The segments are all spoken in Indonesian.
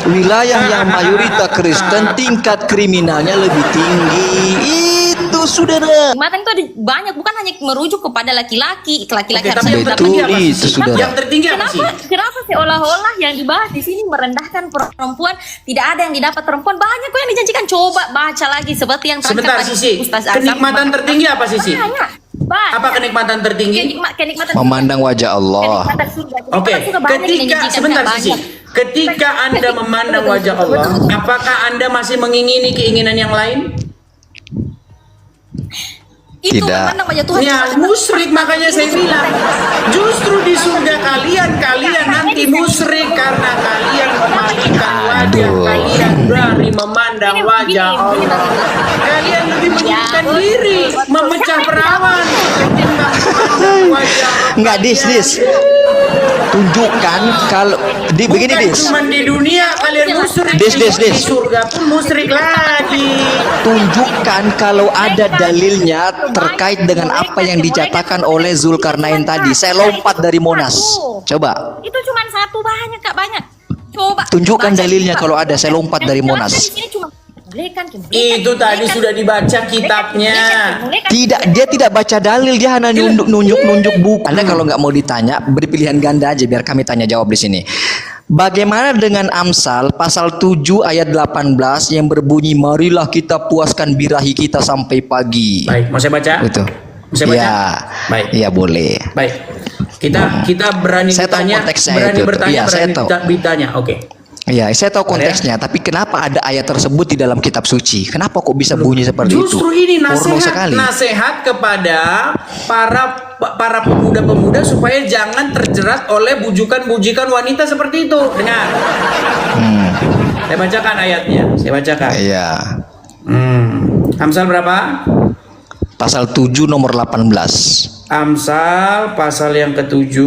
wilayah yang mayoritas Kristen tingkat kriminalnya lebih tinggi. Itu saudara. Kenikmatan itu ada banyak, bukan hanya merujuk kepada laki-laki. Laki-laki Oke, harus tapi yang dapat tertinggi Betul, apa itu, sih? saudara. Yang tertinggi apa sih? Kenapa seolah-olah yang dibahas di sini merendahkan perempuan, tidak ada yang didapat perempuan, banyak kok yang dijanjikan. Coba baca lagi seperti yang Sebentar tadi Sisi, Ustaz Azam. kenikmatan tertinggi apa Sisi? Banyak. Apa kenikmatan tertinggi? Kenikmatan Memandang wajah Allah. kenikmatan surga. Oke, Kenikmatan surga banyak yang ketika dijanjikan, sebentar Kak, Sisi, banyak. ketika Anda memandang wajah Allah, apakah Anda masih mengingini keinginan yang lain? Itu Tidak. memandang wajah Tuhan. Ya, musyrik, makanya saya bilang justru di surga kalian nanti musyrik karena kalian memalingkan wajah Aduh. kalian dari memandang wajah Allah. Kalian lebih menyibukkan diri memecah perawan ketimbang memandang wajah Allah. Enggak, dis. Tunjukkan kalau begini Bukan dis. cuma di dunia kalian musyrik, Dis. di surga pun musyrik lagi. Tunjukkan kalau ada dalilnya terkait dengan apa yang dinyatakan oleh Zulkarnain tadi. Saya lompat dari Monas. Coba. Itu cuma satu, banyak Kak, banyak. Coba. Tunjukkan baca dalilnya juga. kalau ada. Saya lompat dari Yang jelas Monas. di sini cuma bolehkan. Itu tadi sudah dibaca kitabnya. Tidak, dia tidak baca dalil, dia hanya nunjuk buku. Anda kalau nggak mau ditanya, beri pilihan ganda aja biar kami tanya jawab di sini. Bagaimana dengan Amsal pasal 7 ayat 18 yang berbunyi, marilah kita puaskan birahi kita sampai pagi. Baik, mau saya baca? Betul. Mau saya baca? Ya, Baik. ya boleh. Baik. Kita berani Saya tahu bertanya, konteksnya berani itu. bertanya, Iya, saya berani tahu. ditanya. Oke. Ya, saya tahu konteksnya, tapi kenapa ada ayat tersebut di dalam kitab suci? Kenapa kok bisa bunyi seperti Justru itu? ini Porno sekali. nasihat kepada para pemuda-pemuda supaya jangan terjerat oleh bujukan-bujukan wanita seperti itu. Dengar. Saya bacakan ayatnya. Saya bacakan. Iya. Amsal berapa? Pasal 7 nomor 18. Amsal pasal yang ke-7.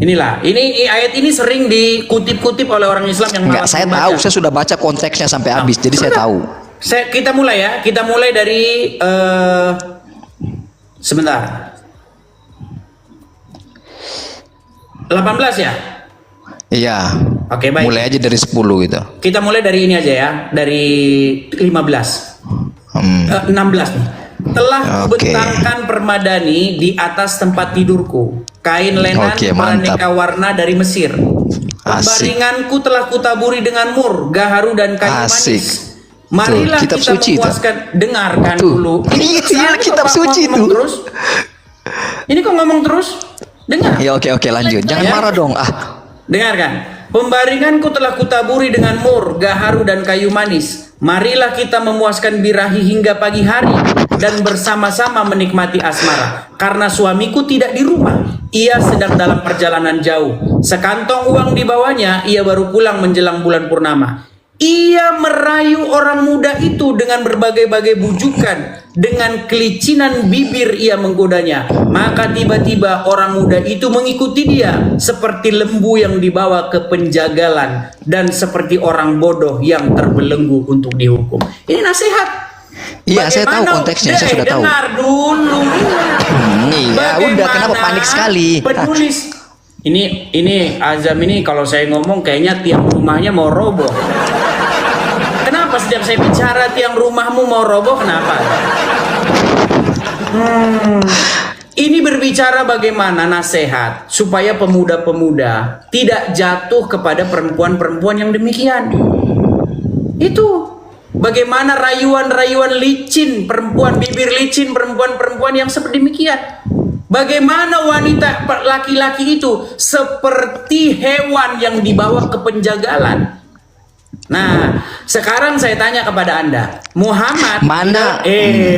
Inilah, ini ayat ini sering dikutip-kutip oleh orang Islam yang Enggak, malas saya membaca. tahu, saya sudah baca konteksnya sampai habis, jadi saya tahu. Kita mulai ya, kita mulai dari sebentar. 18 ya? Iya. Oke, baik. Mulai aja dari 10 gitu. Kita mulai dari ini aja ya, dari 15. 16 nih. Telah Oke. kubentangkan permadani di atas tempat tidurku, kain lenan Oke, mantap. beraneka warna dari Mesir. Asik. Pembaringanku telah kutaburi dengan mur, gaharu dan kayu Asik. manis. Marilah Tuh, kitab kita suci itu. memuaskan. Dengarkan Tuh. dulu. Iya, Kenapa kitab kok suci ngomong itu. terus? Ini kok ngomong terus? Dengar. Ya oke lanjut. Jangan Ya. marah dong. Dengarkan. Pembaringanku telah kutaburi dengan mur, gaharu dan kayu manis. Marilah kita memuaskan birahi hingga pagi hari dan bersama-sama menikmati asmara. Karena suamiku tidak di rumah, ia sedang dalam perjalanan jauh. Sekantong uang dibawanya, ia baru pulang menjelang bulan purnama. Ia merayu orang muda itu dengan berbagai-bagai bujukan. Dengan kelicinan bibir ia menggodanya. Maka tiba-tiba orang muda itu mengikuti dia seperti lembu yang dibawa ke penjagalan dan seperti orang bodoh yang terbelenggu untuk dihukum. Ini nasihat. Iya, saya tahu Bagaimana- konteksnya, saya sudah tahu. Dengar dulu. Iya, udah kenapa panik sekali? Penulis ini Azam ini kalau saya ngomong kayaknya tiang rumahnya mau roboh. Kenapa setiap saya bicara tiang rumahmu mau roboh? Kenapa? Ini berbicara bagaimana nasihat supaya pemuda-pemuda tidak jatuh kepada perempuan-perempuan yang demikian. Itu bagaimana rayuan-rayuan licin, perempuan bibir licin, perempuan-perempuan yang seperti demikian. Bagaimana wanita laki-laki itu seperti hewan yang dibawa ke penjagalan. Nah, sekarang saya tanya kepada Anda, Muhammad Mana?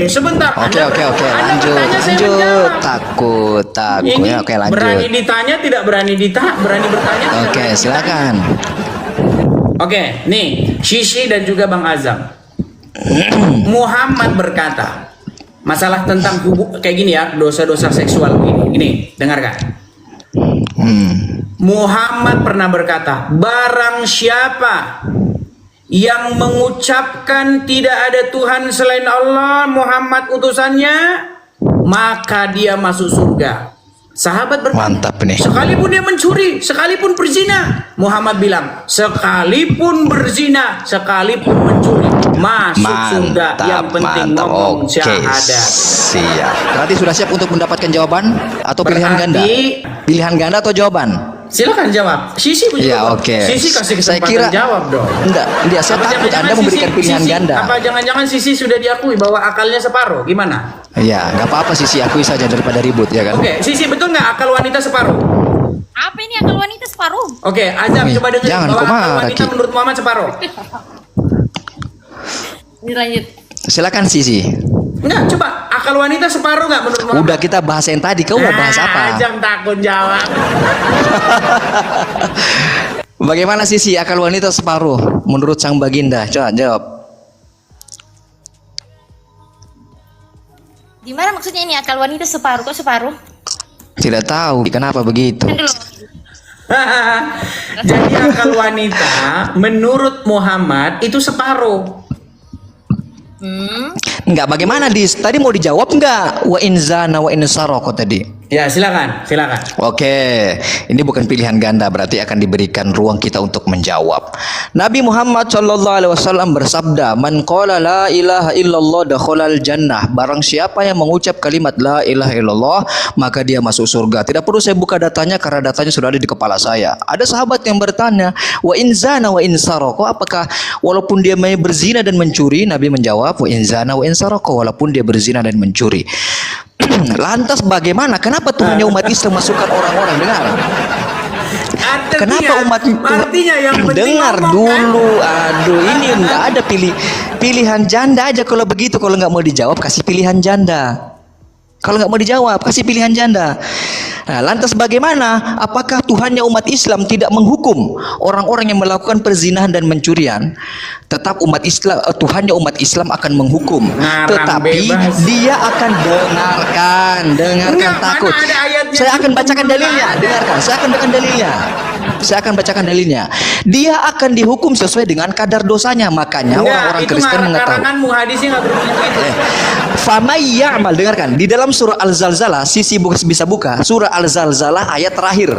sebentar. Oke, Anda lanjut. bertanya, saya Lanjut. menjawab. Takut. Ini Ya, oke, berani lanjut. ditanya, tidak berani berani bertanya. tidak Oke, berani silakan. Oke, nih Shishi dan juga Bang Azam. Muhammad berkata, masalah tentang kayak gini ya, dosa-dosa seksual ini, dengarkan. Muhammad pernah berkata, barang siapa yang mengucapkan tidak ada Tuhan selain Allah, Muhammad utusannya, maka dia masuk surga. Sahabat bertanya, Mantap nih. sekalipun dia mencuri, sekalipun berzina. Muhammad bilang, sekalipun berzina, sekalipun mencuri, masuk surga. Yang penting ngomong Oke, syahadat. siap. Berarti sudah siap untuk mendapatkan jawaban atau pilihan ganda? Berarti- Pilihan ganda atau jawaban? Silakan jawab. Sisi punya Ya, jawab. oke. Sisi kasih Saya kesempatan kira jawab dong. Enggak, saya Apa takut jangan-jangan Anda memberikan pilihan Sisi- ganda. Apa jangan-jangan Sisi sudah diakui bahwa akalnya separuh? Gimana? Ya, nggak apa-apa sih, akui saja daripada ribut ya kan. Oke, Sisi betul nggak akal wanita separuh? Apa ini akal wanita separuh? Oke, Azam Wih, coba dengar jangan, bahwa kok akal marah, wanita Ki? menurut Muhammad separuh. Dilanjut. Silakan Sisi. Enggak, coba akal wanita separuh nggak menurut Muhammad? Udah kita bahas yang tadi, kau mau bahas apa? Azam takut jawab. Bagaimana Sisi akal wanita separuh menurut sang baginda? Coba jawab. Gimana maksudnya ini akal wanita separuh? Kok separuh? Tidak tahu kenapa begitu. Kan dulu. Jadi akal wanita menurut Muhammad itu separuh. Enggak, bagaimana tadi mau dijawab enggak? Wa in zana wa in saroko tadi. Ya, silakan, silakan. Oke, ini bukan pilihan ganda, berarti akan diberikan ruang kita untuk menjawab. Nabi Muhammad SAW bersabda, "Man qala la ilaha illallah dakhalal jannah." Barang siapa yang mengucap kalimat la ilaha illallah, maka dia masuk surga. Tidak perlu saya buka datanya karena datanya sudah ada di kepala saya. Ada sahabat yang bertanya, "Wa in zana wa in saraka?" Apakah walaupun dia berzina dan mencuri? Nabi menjawab, "Wa in zana wa in saraka," walaupun dia berzina dan mencuri. Lantas bagaimana? Kenapa Tuhannya umat Islam masukkan orang-orang? Dengar. Kenapa umat artinya yang penting dengar ngomong, dulu? Aduh, ini nggak ada pilihan janda aja kalau begitu. Kalau nggak mau dijawab kasih pilihan janda. Kalau nggak mau dijawab kasih pilihan janda. Nah, lantas bagaimana? Apakah Tuhannya umat Islam tidak menghukum orang-orang yang melakukan perzinahan dan mencurian? Tetap umat Islam, Tuhannya umat Islam akan menghukum. Ngarang Tetapi bebas. dia akan dengarkan Enggak, takut. mana ada ayatnya Saya akan gitu, bacakan mana dalilnya. ada. Dengarkan, saya akan bacakan dalilnya. Saya akan bacakan dalilnya. Dia akan dihukum sesuai dengan kadar dosanya. Makanya orang-orang Kristen mengetahui. karanganmu hadisnya nggak berbunyi begitu. Famay ya'mal, dengarkan di dalam surah Al-Zalzalah, Sisi bisa buka surah Al-Zalzalah ayat terakhir.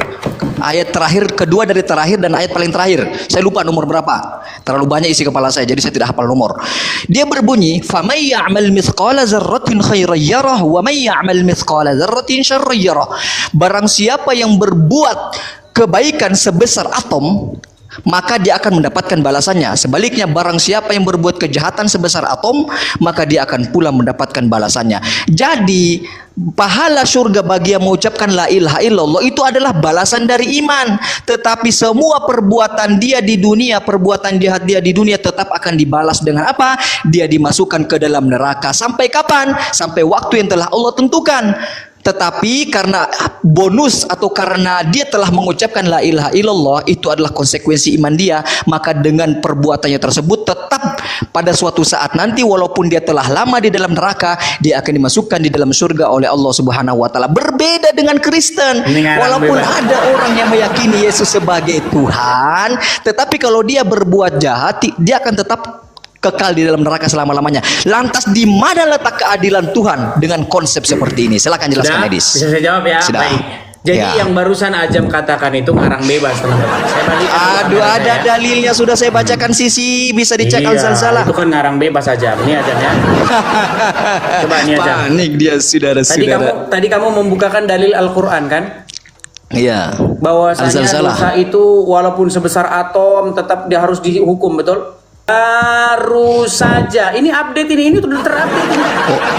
Ayat terakhir kedua dari terakhir dan ayat paling terakhir. Saya lupa nomor berapa. Terlalu banyak isi kepala saya jadi saya tidak hafal nomor. Dia berbunyi, "Famay ya'mal mithqala dzarratin khairan yarah wa may ya'mal mithqala dzarratin syarran yarah." Barang siapa yang berbuat kebaikan sebesar atom, maka dia akan mendapatkan balasannya. Sebaliknya barang siapa yang berbuat kejahatan sebesar atom, maka dia akan pula mendapatkan balasannya. Jadi pahala surga bagi yang mengucapkan la ilaha illallah itu adalah balasan dari iman. Tetapi semua perbuatan dia di dunia, perbuatan jahat dia di dunia tetap akan dibalas dengan apa? Dia dimasukkan ke dalam neraka. Sampai kapan? Sampai waktu yang telah Allah tentukan. Tetapi karena bonus atau karena dia telah mengucapkan la ilaha illallah, itu adalah konsekuensi iman dia, maka dengan perbuatannya tersebut tetap pada suatu saat nanti walaupun dia telah lama di dalam neraka, dia akan dimasukkan di dalam surga oleh Allah Subhanahu wa taala. Berbeda dengan Kristen. Ini ngarang Walaupun bebas. ada orang yang meyakini Yesus sebagai Tuhan, tetapi kalau dia berbuat jahat, dia akan tetap kekal di dalam neraka selama-lamanya. Lantas di mana letak keadilan Tuhan dengan konsep seperti ini? Silakan jelaskan, Sudah? Edis. Bisa saya jawab ya? Sudah. Baik. Jadi Ya. yang barusan Ajam katakan itu ngarang bebas, teman-teman. Saya bagikan dulu Aduh, kamera ada saya. dalilnya sudah saya bacakan, Sisi, bisa dicek Iya, Al-Zalzalah. itu kan ngarang bebas aja. Ini Ajam ya. Coba ini Ajam. Panik dia, saudara-saudara. Tadi kamu membukakan dalil Al-Qur'an kan? Iya. Bahwasanya Al-Zalzalah. dosa itu walaupun sebesar atom tetap dia harus dihukum, betul? Baru saja. Ini update ini sudah terupdate ini.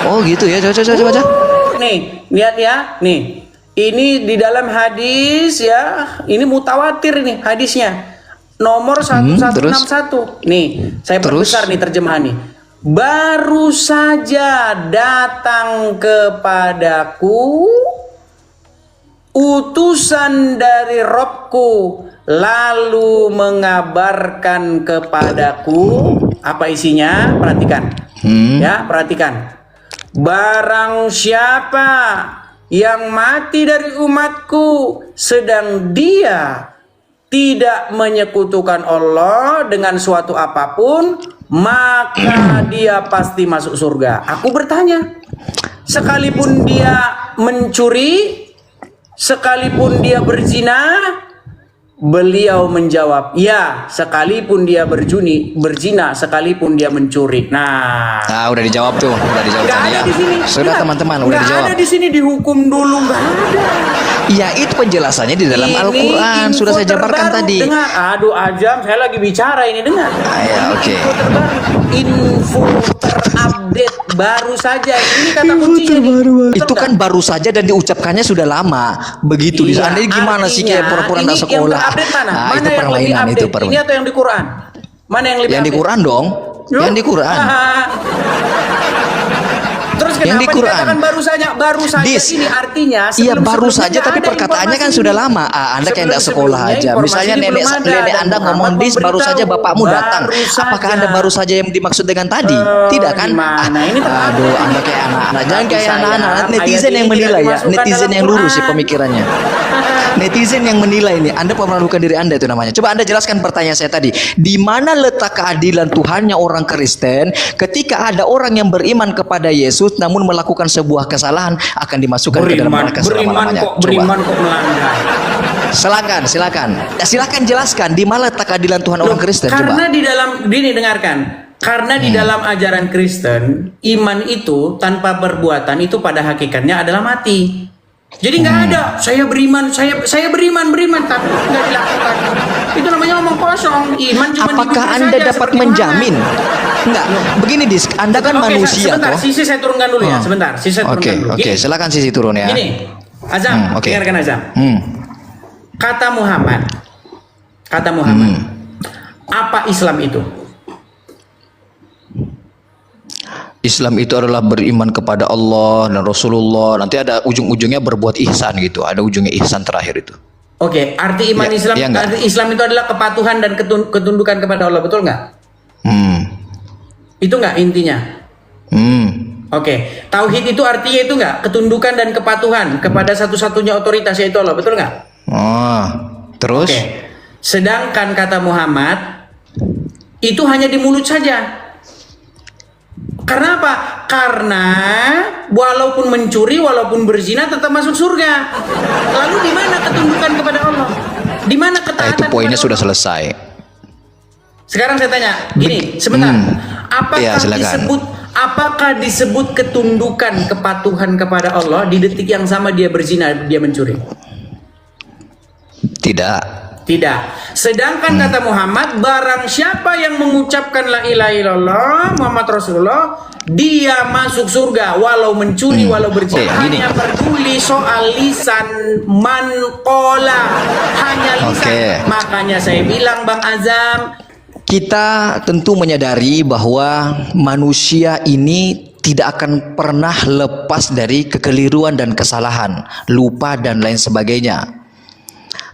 Oh, gitu ya. Coba baca. Nih, lihat ya. Nih. Ini di dalam hadis ya. Ini mutawatir ini hadisnya. Nomor 1161. Nih, saya Terus? perbesar nih terjemahan nih. Baru saja datang kepadaku utusan dari Robku, lalu mengabarkan kepadaku apa isinya? Perhatikan, ya, perhatikan. Barang siapa yang mati dari umatku, sedang dia tidak menyekutukan Allah dengan suatu apapun, maka dia pasti masuk surga. Aku bertanya, sekalipun dia mencuri, sekalipun dia berzina, beliau menjawab, ya, sekalipun dia berzina, sekalipun dia mencuri. Nah, Udah dijawab tuh, udah dijawab nggak tadi ada ya. di sini. Sudah Nggak- teman-teman, udah nggak dijawab. ada di sini, dihukum dulu, nggak ada. Ya itu penjelasannya di dalam Ini Al-Quran info sudah saya jabarkan terbaru. tadi. Dengar, aduh Ajam, saya lagi bicara ini, dengar. Ya, oke. Info terbaru, info terupdate baru saja. Ini kata kuncinya. nih. Itu kan baru saja dan diucapkannya sudah lama. Begitu di Iya, sana. Ini gimana sih kayak artinya, pura-pura ini nggak sekolah? Yang terupdate mana? Nah, Mana itu yang lebih permainan update? itu Ini permainan. atau yang di Quran? Mana yang lebih Yang di update? Quran dong. Loh? Yang di Quran. Terus Yang di kenapa Quran. dikatakan baru saja Dis. ini artinya Iya baru sebelum-sebelumnya saja nggak tapi ada perkataannya kan informasi sudah ini. lama. Anda kayak nggak sekolah Sebelum-sebelumnya aja. informasi Misalnya ini nenek belum ada, nenek dan Anda ngomong Muhammad dis baru saja memberitahu. bapakmu datang. Baru Apakah saja. Anda baru saja yang dimaksud dengan tadi? Tidak kan? Gimana? Ini terlalu Aduh, ini. Anda kayak anak-anak. Jangan Tapi kayak sayang, anak-anak. Netizen ayat yang ini menilai tidak ya. dimasukkan Netizen dalam yang lurus sih Quran. pemikirannya. Netizen yang menilai nih. Anda mempermalukan diri Anda itu namanya. Coba Anda jelaskan pertanyaan saya tadi. Di mana letak keadilan Tuhannya orang Kristen ketika ada orang yang beriman kepada Yesus namun melakukan sebuah kesalahan akan dimasukkan ke dalam neraka selama-lamanya. beriman kok melanggar. Silakan. Ya, silakan jelaskan di mana letak keadilan Tuhan orang Kristen Karena coba. di dalam ini dengarkan. Karena di dalam ajaran Kristen, iman itu tanpa perbuatan itu pada hakikatnya adalah mati. Jadi nggak ada saya beriman tapi nggak dilakukan. Itu namanya omong kosong. Iman cuma Apakah dibuktikan Anda saja, dapat seperti menjamin? Enggak. Begini Dis, Anda kan Oke, manusia sebentar, toh. Sisi saya turunkan dulu ya, sebentar. Sisi saya Oke, turunkan dulu. oke, Gini, silakan sisi turun ya. Gini, Azam, oke. dengarkan Azam. Kata Muhammad, apa Islam itu? Islam itu adalah beriman kepada Allah dan Rasulullah. Nanti ada ujung-ujungnya berbuat ihsan gitu. Ada ujungnya ihsan terakhir itu. Oke, arti iman Ya, Islam, iya nggak? arti Islam itu adalah kepatuhan dan ketundukan kepada Allah, betul nggak? Itu nggak intinya? Oke, tauhid itu artinya itu nggak? Ketundukan dan kepatuhan kepada satu-satunya otoritas yaitu Allah, betul nggak? Terus? Oke. Sedangkan kata Muhammad itu hanya di mulut saja. Karena apa? Karena walaupun mencuri, walaupun berzina tetap masuk surga. Lalu di mana ketundukan kepada Allah? Di mana ketaatan? Itu poinnya kepada sudah Allah? selesai. Sekarang saya tanya, gini, sebentar. Ya, silakan. Apakah disebut ketundukan kepatuhan kepada Allah di detik yang sama dia berzina, dia mencuri? Tidak. Tidak. Sedangkan kata Muhammad, barang siapa yang mengucapkan la ilaha illallah Muhammad Rasulullah, dia masuk surga walau mencuri, walau berzina. Gini. Hanya peduli soal lisan manqola, hanya lisan. Oke. Makanya saya bilang Bang Azam, Kita tentu menyadari bahwa manusia ini tidak akan pernah lepas dari kekeliruan dan kesalahan, lupa dan lain sebagainya.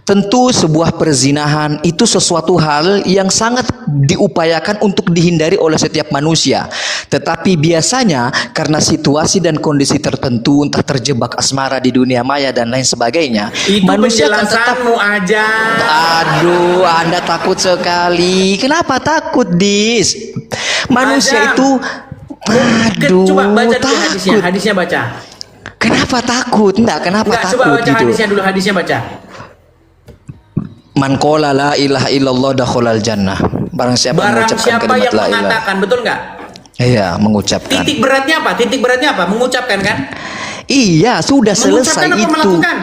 Tentu sebuah perzinahan itu sesuatu hal yang sangat diupayakan untuk dihindari oleh setiap manusia. Tetapi biasanya karena situasi dan kondisi tertentu, entah terjebak asmara di dunia maya dan lain sebagainya, itu manusia akan tetap. penjelasanmu aja. Aduh, Anda takut sekali. Kenapa takut, Dis? Manusia Azam. itu, aduh, Coba baca dulu hadisnya, takut. hadisnya baca. Kenapa takut? Kenapa Enggak, takut coba baca gitu? hadisnya dulu, hadisnya baca. Man qala la ilaha illallah dakhalal jannah. Barang siapa Barang mengucapkan siapa kalimat yang la ilaha. mengatakan, betul nggak? Iya, mengucapkan. Titik beratnya apa? Titik beratnya apa? Mengucapkan kan? Iya, sudah selesai Mengucapkan apa itu. melakukan?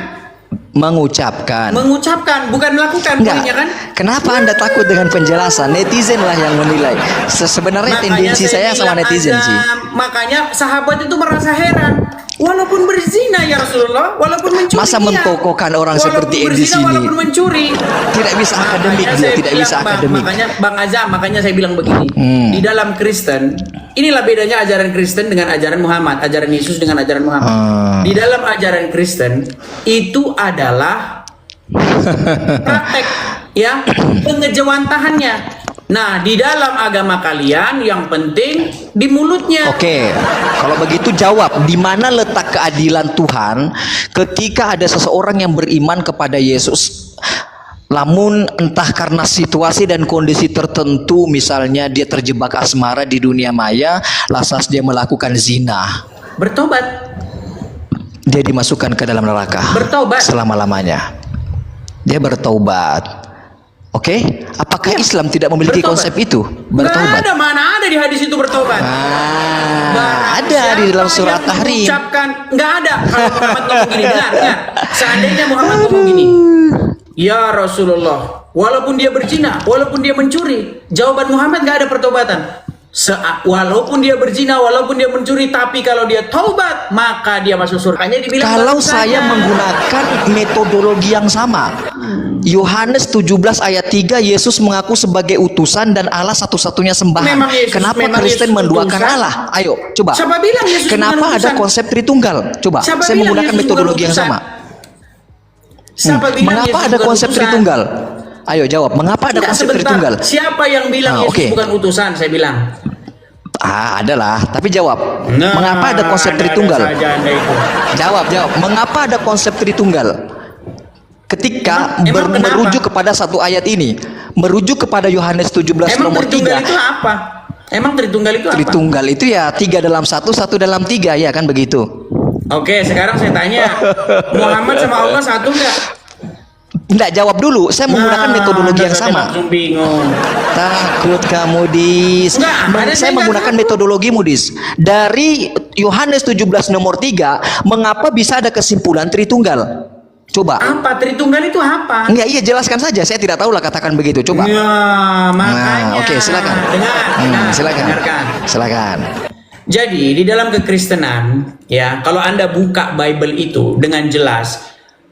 Mengucapkan. Mengucapkan, bukan melakukan. Enggak. Poinnya kan? Kenapa Anda takut dengan penjelasan? Netizen lah yang menilai. Sebenarnya tendensi saya sama bilang, netizen sih. Makanya sahabat itu merasa heran. Walaupun berzina ya Rasulullah, walaupun mencuri. Masa iya. mentokohkan orang Walaupun seperti Edi berzina, sini? Walaupun mencuri. Tidak bisa akademik Makanya dia, saya tidak bilang, bisa Bang, akademik. Makanya Bang Azam, makanya saya bilang begini. Di dalam Kristen, inilah bedanya ajaran Kristen dengan ajaran Muhammad, ajaran Yesus dengan ajaran Muhammad. Di dalam ajaran Kristen itu adalah praktek ya, pengejawantahannya. Nah, di dalam agama kalian yang penting di mulutnya. Oke, kalau begitu jawab, di mana letak keadilan Tuhan ketika ada seseorang yang beriman kepada Yesus, namun entah karena situasi dan kondisi tertentu, misalnya dia terjebak asmara di dunia maya, lantas dia melakukan zina. Bertobat. dia dimasukkan ke dalam neraka Bertaubat. selama-lamanya. Dia bertaubat. Oke, apakah Islam tidak memiliki Bertaubat. konsep itu? Nggak Bertaubat. ada, mana ada di hadis itu bertobat. Ada di dalam surat Siapa yang Tahrim. mengucapkan, nggak ada. Kalau Muhammad ngomong gini, dengar. Seandainya Muhammad ngomong gini, ya Rasulullah, walaupun dia berzina, walaupun dia mencuri, jawaban Muhammad nggak ada pertobatan. Walaupun dia berzina, walaupun dia mencuri, tapi kalau dia taubat, maka dia masuk surga. Hanya dibilang Kalau baru saya saja. menggunakan metodologi yang sama, Yohanes 17 ayat 3, Yesus mengaku sebagai utusan dan Allah satu-satunya sembahan. Memang Yesus- Kenapa memang Kristen Yesus menduakan utusan? Allah? Ayo, coba. Siapa bilang Yesus Kenapa bukan ada utusan? konsep Tritunggal? Coba, Siapa saya bilang menggunakan Yesus metodologi bukan yang utusan? sama. Siapa bilang Mengapa Yesus ada bukan konsep utusan? Tritunggal? Ayo jawab, mengapa ada Enggak, konsep sebentar. Tritunggal? Siapa yang bilang Yesus Oke. bukan utusan? Saya bilang. Adalah, tapi jawab. Nah, Mengapa ada konsep ada-ada Tritunggal? saja Anda itu. Jawab. Mengapa ada konsep Tritunggal? Ketika Emang kenapa? merujuk kepada satu ayat ini, merujuk kepada Yohanes 17 Emang nomor Tritunggal 3. itu apa? Emang Tritunggal itu apa? Tritunggal itu ya 3 dalam 1, 1 dalam 3, ya kan begitu. Oke, sekarang saya tanya, Muhammad sama Allah satu nggak? Enggak, jawab dulu. Saya menggunakan metodologi yang saya sama. langsung bingung. Takut kamu, Dis. Enggak, ada Saya saya menggunakan nggak metodologi Dis. Dari Yohanes 17 nomor 3, mengapa bisa ada kesimpulan Tritunggal? Coba. Apa Tritunggal itu apa? Enggak, iya jelaskan saja. Saya tidak tahu lah, katakan begitu. Coba. Ya, makanya. Oke, silakan. Dengar, Silakan. dengarkan. Silakan. Jadi di dalam kekristenan, ya, kalau Anda buka Bible itu dengan jelas,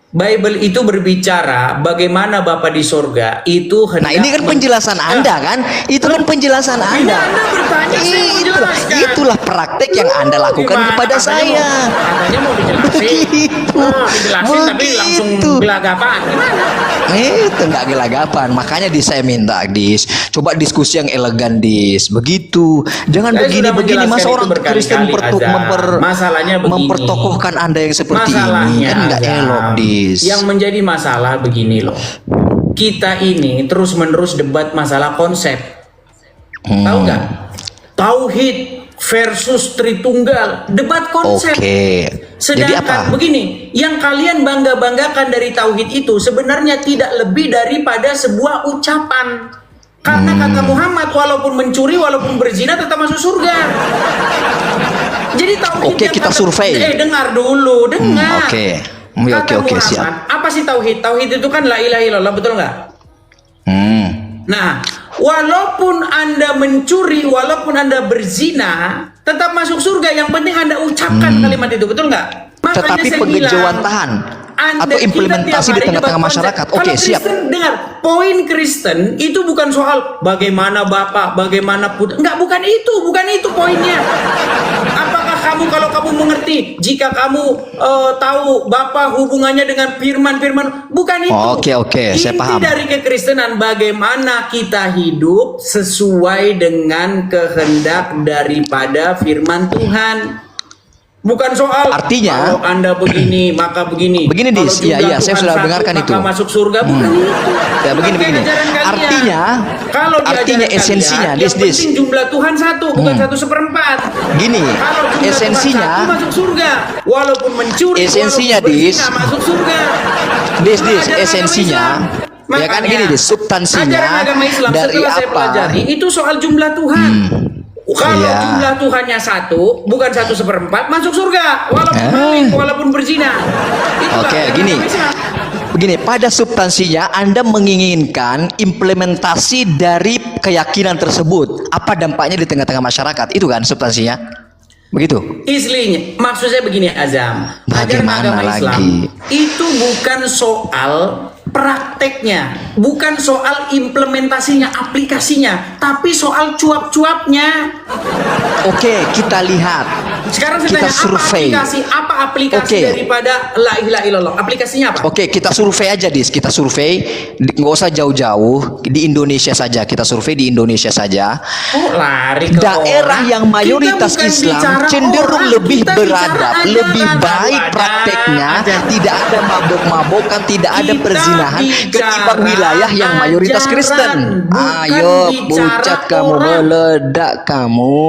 Bible itu berbicara bagaimana Bapa di sorga itu hendak. Nah, ini kan penjelasan Anda kan? Itu kan penjelasan Ini Anda. Anda bertanya, saya mau jelaskan. Itulah praktek yang Anda lakukan Gimana? kepada saya. Katanya mau dijelasin. Begitu. Dijelasin tapi langsung Begitu. gelagapan. Gimana? Itu nggak gelagapan. Makanya saya minta, Dis, coba diskusi yang elegan, Dis. Begitu. Jangan Saya sudah begini-begini. Masa menjelaskan orang itu berkali-kali, Kristen Azam. Masalahnya begini. mempertokohkan Anda yang seperti ini. Masalahnya, Kan nggak Azam, elok, Dis. yang menjadi masalah begini loh. Kita ini terus-menerus debat masalah konsep. Tahu nggak? Tauhid versus Tritunggal, debat konsep. Oke. Jadi Sedangkan apa? begini, yang kalian bangga-banggakan dari tauhid itu sebenarnya tidak lebih daripada sebuah ucapan. Karena kata Muhammad, walaupun mencuri, walaupun berzina tetap masuk surga. Jadi tauhid Oke, yang kita survei. dengar dulu, dengar. Oke. Kata Oke, Muhammad, siap. apa sih tauhid? Tauhid itu kan la ilaha illallah, betul nggak? Hmm. Nah, walaupun Anda mencuri, walaupun Anda berzina, tetap masuk surga. Yang penting Anda ucapkan kalimat itu, betul nggak? Makanya Tetapi saya pengejawantahan bilang, atau implementasi di tengah-tengah masyarakat. Oke, Kalau siap. Kristen, dengar, poin Kristen itu bukan soal bagaimana Bapak, bagaimana Putra. Enggak, bukan itu poinnya. Apakah kalau kamu mengerti, jika kamu tahu Bapak hubungannya dengan firman-firman, bukan itu. Oke, saya Inti paham. dari kekristenan bagaimana kita hidup sesuai dengan kehendak daripada firman Tuhan. Bukan soal Artinya- kalau Anda begini maka begini. Begini, Kalau Dis. jumlah Iya, saya Tuhan sudah satu, dengarkan maka itu. masuk surga, bukan itu. Ya, begini. Pakai ajaran kalian. Kalau di Artinya ajaran esensinya, kalian, Dis. yang penting jumlah Tuhan satu, bukan 1/4. Gini, Kalau jumlah esensinya, Tuhan satu, masuk surga. Walaupun mencuri, Esensinya, walaupun Dis. berzina, masuk surga. Dis, Itu ajaran esensinya, agama Islam. ya kan Makanya, gini, Dis, substansinya ajaran agama Islam dari setelah saya apa? pelajari itu soal jumlah Tuhan. Kalau Iya. jumlah Tuhannya satu, bukan 1/4, masuk surga. Walaupun maling, walaupun berzina. Itulah Oke, ajaran gini. agama Islam. Begini, pada substansinya Anda menginginkan implementasi dari keyakinan tersebut. Apa dampaknya di tengah-tengah masyarakat? Itu kan substansinya. Begitu. Islinya, maksud saya begini Azam, ajaran Bagaimana agama Islam lagi? itu bukan soal prakteknya, bukan soal implementasinya, aplikasinya, tapi soal cuap-cuapnya. Oke, kita lihat. Sekarang saya Kita tanya, survei. apa aplikasi Oke. daripada la ilaha illallah? Aplikasinya apa? Oke, kita survei aja, Dis. Kita survei, nggak usah jauh-jauh, di Indonesia saja. Kita survei di Indonesia saja. Oh, lari ke Daerah orang. yang mayoritas Kita bukan Islam bicara cenderung orang, lebih kita beradab, bicara lebih ajaran. baik prakteknya, tidak ada mabok-mabokan, tidak ada Kita perzinahan ketimbang bicara wilayah yang mayoritas ajaran, Kristen. bukan Ayo, bicara pucat kamu, orang. meledak kamu.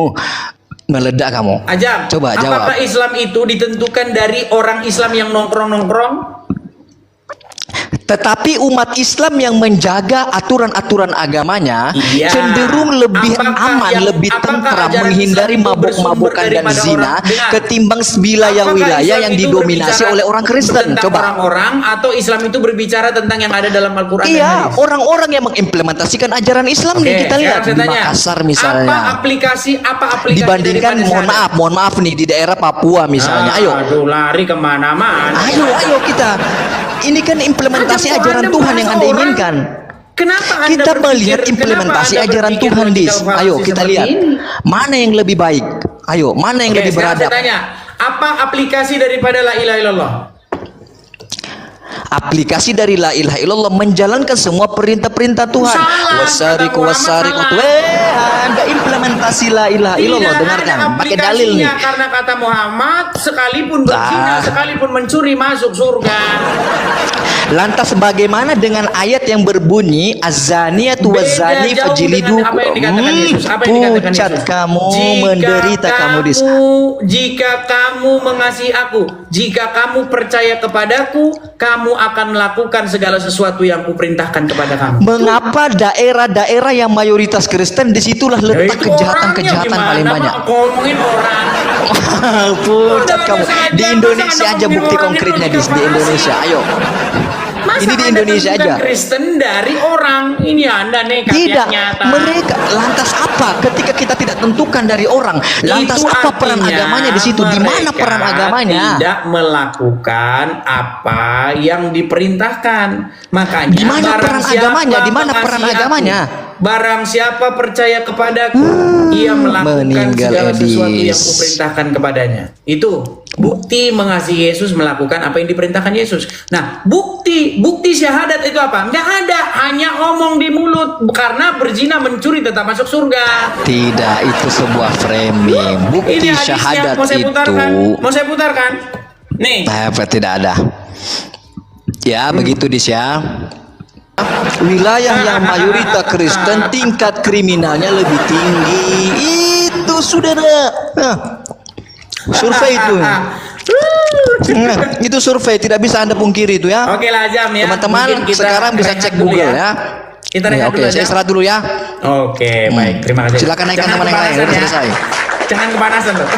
Meledak kamu. Ajam, Coba jawab. apakah Islam itu ditentukan dari orang Islam yang nongkrong-nongkrong? Tetapi umat Islam yang menjaga aturan-aturan agamanya Iya. cenderung lebih Apakah aman, yang- lebih apakah tentram, ajaran menghindari Islam itu mabuk-mabukan bersumber dan daripada zina orang- Dengar. ketimbang Apakah wilayah-wilayah Islam yang itu didominasi berbicara oleh orang Kristen. tentang Coba. orang-orang atau Islam itu berbicara tentang yang ada dalam Al-Quran dan Iya, hadis? orang-orang yang mengimplementasikan ajaran Islam Oke, nih kita lihat sekarang saya di tanya, Makassar misalnya. Apa aplikasi Dibandingkan daripada mohon maaf nih di daerah Papua misalnya. Ayo. Aduh, lari kemana-mana. Ayo kita. Ini kan implementasi Aduh, ajaran Anda Tuhan yang bahas Anda orang. inginkan. Kenapa Anda Kita berpikir- melihat implementasi kenapa Anda ajaran berpikir Tuhan, Dis. logikal falsi Ayo kita seperti lihat. ini? Mana yang lebih baik? Ayo, mana yang Oke, lebih sekarang beradab? saya tanya, apa aplikasi daripada la ilaha illallah? Aplikasi dari la ilaha illallah menjalankan semua perintah-perintah Tuhan. Salah, Wasariku kata wasariku. Muhammad, Ada implementasi la ilaha illallah, Tidak dengarkan. ada Pakai dalil nih. aplikasinya, karena kata Muhammad, sekalipun berzina, Ah. sekalipun mencuri masuk surga. Lantas bagaimana dengan ayat yang berbunyi azaniyatu wazani Beda jauh fajlidu? dengan apa yang dikatakan Yesus. Apa yang dikatakan Pucat Yesus? kamu, menderita kamu, Dis. Jika kamu mengasihi aku, jika kamu percaya kepadaku, kamu akan melakukan segala sesuatu yang kuperintahkan kepada kamu. Mengapa daerah-daerah yang mayoritas Kristen disitulah Ya, letak itu kejahatan-kejahatan orangnya paling gimana, banyak? Mak? Ngomongin orang. Pucat kamu. Di Indonesia Masa Anda aja bukti ngomongin orang konkretnya, itu Dis. Di logika Indonesia, ayo. Masa Ini di Anda Indonesia tentukan aja. Kristen dari orang. Ini Anda nekat Tidak, yang nyata. mereka lantas apa ketika kita tidak tentukan dari orang? Lantas Itu apa peran artinya agamanya di situ? Di mana mereka peran agamanya? Tidak melakukan apa yang diperintahkan. Makanya Di mana barang peran siapa agamanya? Di mana peran mengasihi aku, agamanya? Barang siapa percaya kepadaku, ia melakukan meninggal segala sesuatu yang Edis. kuperintahkan kepadanya. Itu bukti mengasihi Yesus, melakukan apa yang diperintahkan Yesus. Nah, bukti syahadat itu apa? Nggak ada, hanya omong di mulut. Karena berzina mencuri tetap masuk surga. Tidak, itu sebuah framing. Bukti Ini hadisnya, syahadat mau saya putarkan? itu Mau saya putarkan? Nih. tidak ada. Ya, begitu Dis ya. Wilayah yang mayoritas Kristen tingkat kriminalnya lebih tinggi. Itu saudara. Nah, survei itu. Nah, itu survei, tidak bisa Anda pungkiri itu ya. Oke lah Jam ya. Teman-teman Mungkin kita sekarang bisa rehat cek dulu Google ya. Kita Ya, rehat oke, dulu saya Jam. istirahat dulu ya. Oke, baik. Terima kasih. Silakan naikkan Jangan teman yang lain, kepanasan udah ya. selesai. Jangan kepanasan loh.